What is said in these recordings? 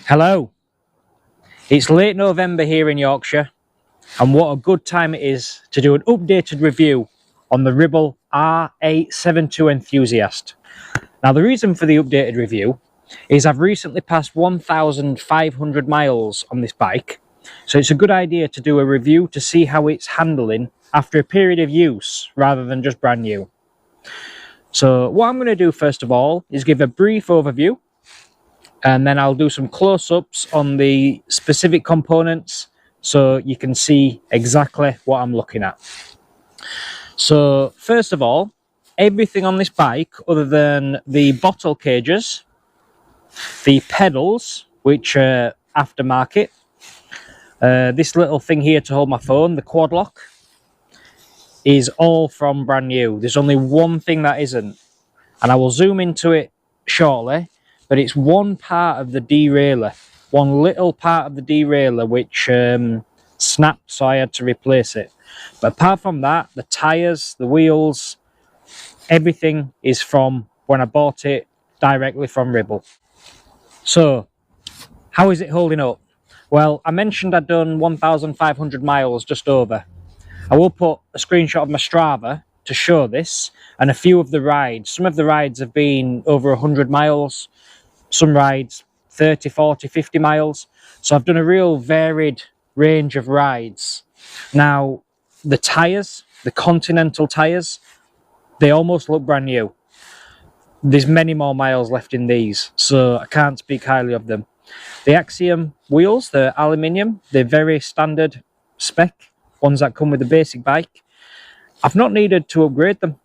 Hello, it's late November here in Yorkshire, and what a good time it is to do an updated review on the Ribble R872 Enthusiast. Now, the reason for the updated review is I've recently passed 1,500 miles on this bike, so it's a good idea to do a review to see how it's handling after a period of use rather than just brand new. So what I'm going to do first of all is give a brief overview, and then I'll do some close-ups on the specific components so you can see exactly what I'm looking at. So first of all, everything on this bike other than the bottle cages, the pedals, which are aftermarket, this little thing here to hold my phone, the quad lock, is all from brand new. There's only one thing that isn't, and I will zoom into it shortly, but it's one part of the derailleur, one little part of the derailleur which snapped, so I had to replace it. But apart from that, the tyres, the wheels, everything is from when I bought it directly from Ribble. So how is it holding up? Well, I mentioned I'd done 1,500 miles, just over. I will put a screenshot of my Strava to show this, and a few of the rides. Some of the rides have been over 100 miles, some rides 30, 40, 50 miles. So I've done a real varied range of rides. Now, the tyres, the Continental tyres, they almost look brand new. There's many more miles left in these, so I can't speak highly of them. The Aksium wheels, they're aluminium, they're very standard spec, ones that come with the basic bike. I've not needed to upgrade them.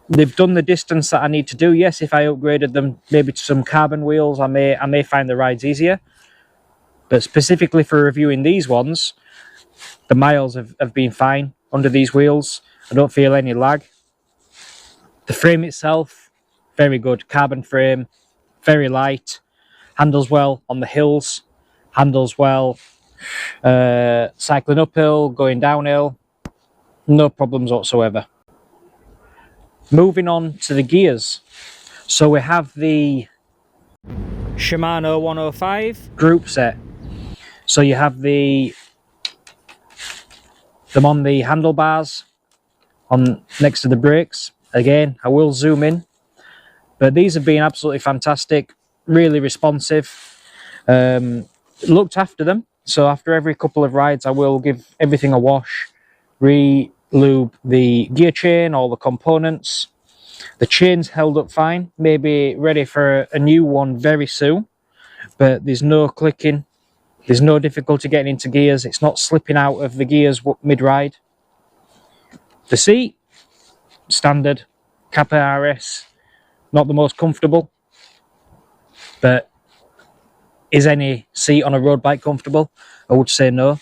They've done the distance that I need to do. Yes, if I upgraded them maybe to some carbon wheels, I may find the rides easier. But specifically for reviewing these ones, the miles have been fine under these wheels. I don't feel any lag. The frame itself, very good. Carbon frame, very light, handles well on the hills, handles well cycling uphill, going downhill, no problems whatsoever. Moving on to the gears. So we have the Shimano 105 Groupset. So you have them on the handlebars, on next to the brakes. Again, I will zoom in, but these have been absolutely fantastic, really responsive. Looked after them, so after every couple of rides I will give everything a wash, re-lube the gear chain, all the components. The chain's held up fine, maybe ready for a new one very soon, but there's no clicking, there's no difficulty getting into gears, it's not slipping out of the gears mid-ride. The seat, standard Kappa RS, not the most comfortable, but is any seat on a road bike comfortable? I would say no.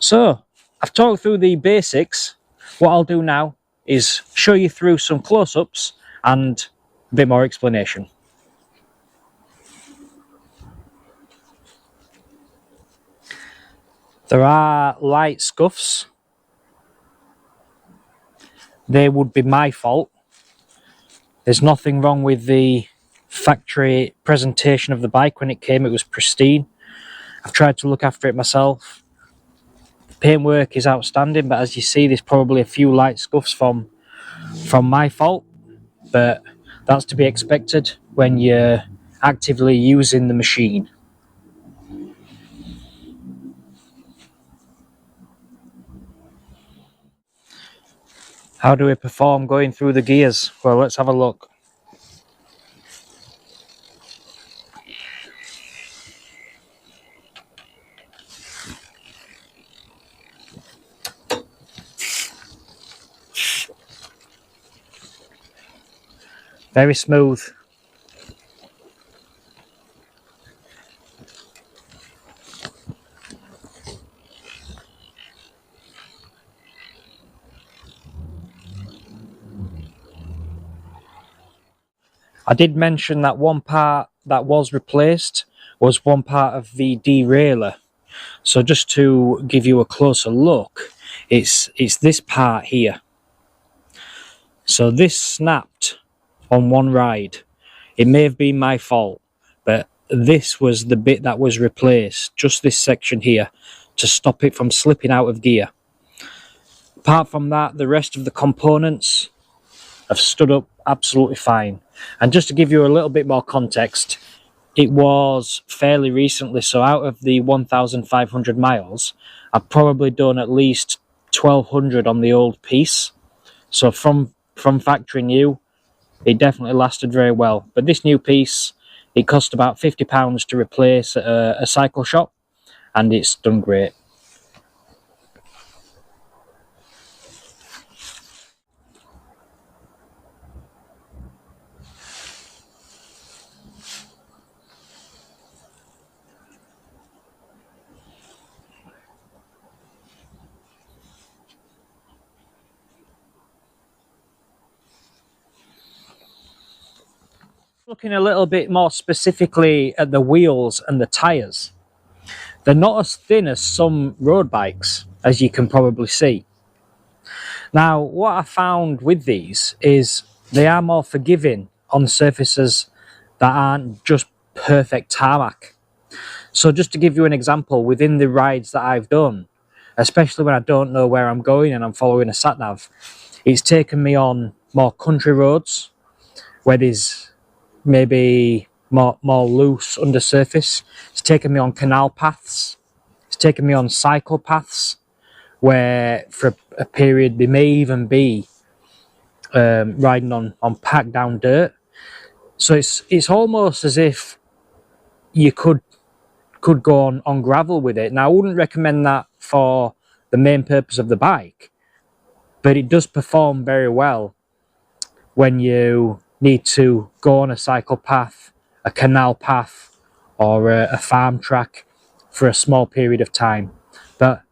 So I've talked through the basics. What I'll do now is show you through some close-ups and a bit more explanation. There are light scuffs. They would be my fault. There's nothing wrong with the factory presentation of the bike. When it came, it was pristine. I've tried to look after it myself. The paintwork is outstanding, but as you see, there's probably a few light scuffs from my fault, but that's to be expected when you're actively using the machine. How do we perform going through the gears? Well, let's have a look. Very smooth. I did mention that one part that was replaced was one part of the derailleur. So just to give you a closer look, it's this part here. So this snapped on one ride. It may have been my fault, but this was the bit that was replaced, just this section here, to stop it from slipping out of gear. Apart from that, the rest of the components have stood up absolutely fine. And just to give you a little bit more context, it was fairly recently, so out of the 1,500 miles, I've probably done at least 1,200 on the old piece. So from factory new, it definitely lasted very well. But this new piece, it cost about £50 to replace at a cycle shop, and it's done great. Looking a little bit more specifically at the wheels and the tyres, they're not as thin as some road bikes, as you can probably see. Now, what I found with these is they are more forgiving on surfaces that aren't just perfect tarmac. So just to give you an example, within the rides that I've done, especially when I don't know where I'm going and I'm following a sat-nav, it's taken me on more country roads where there's maybe more loose undersurface. It's taken me on canal paths. It's taken me on cycle paths where for a period they may even be riding on packed down dirt. So it's almost as if you could go on gravel with it. Now, I wouldn't recommend that for the main purpose of the bike, but it does perform very well when you need to go on a cycle path, a canal path, or a farm track for a small period of time. But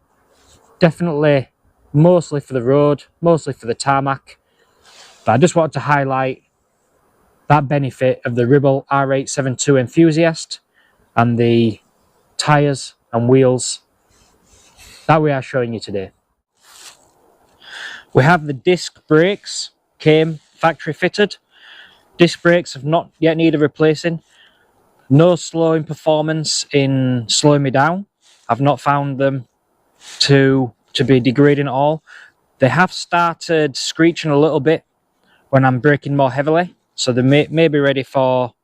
definitely mostly for the road, mostly for the tarmac. But I just wanted to highlight that benefit of the Ribble R872 Enthusiast and the tyres and wheels that we are showing you today. We have the disc brakes, came factory fitted. Disc brakes have not yet needed replacing. No slowing performance in slowing me down. I've not found them to be degrading at all. They have started screeching a little bit when I'm braking more heavily, so they may be ready for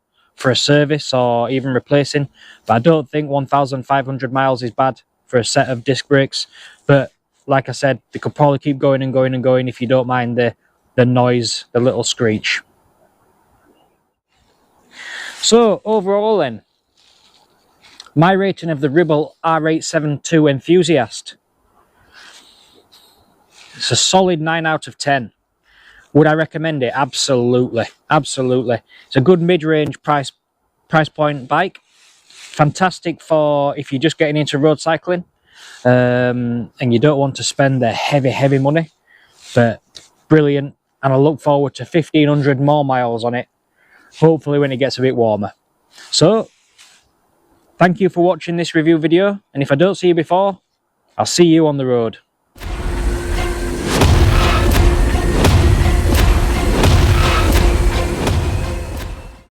a service or even replacing. But I don't think 1,500 miles is bad for a set of disc brakes. But like I said, they could probably keep going and going and going if you don't mind the noise, the little screech. So overall then, my rating of the Ribble R872 Enthusiast, it's a solid 9 out of 10. Would I recommend it? Absolutely, absolutely. It's a good mid-range price point bike. Fantastic for if you're just getting into road cycling and you don't want to spend the heavy money, but brilliant. And I look forward to 1,500 more miles on it, hopefully when it gets a bit warmer. So thank you for watching this review video, and if I don't see you before, I'll see you on the road.